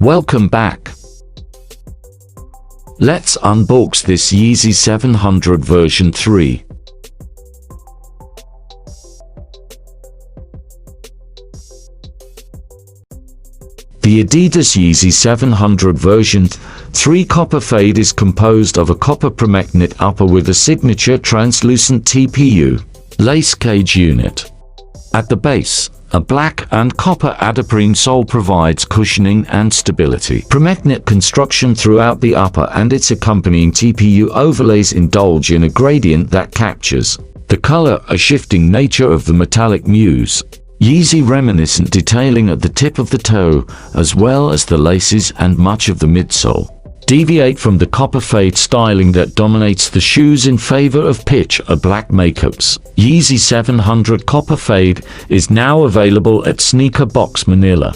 Welcome back. Let's unbox this Yeezy 700 version 3. The Adidas Yeezy 700 version 3 Copper Fade is composed of a copper permagnet upper with a signature translucent TPU lace cage unit. At the base, a black and copper adipene sole provides cushioning and stability. Permagnet construction throughout the upper and its accompanying TPU overlays indulge in a gradient that captures the color or shifting nature of the metallic muse. Yeezy reminiscent detailing at the tip of the toe, as well as the laces and much of the midsole, deviate from the copper fade styling that dominates the shoes in favor of pitch or black makeups. Yeezy 700 Copper Fade is now available at Sneaker Box Manila.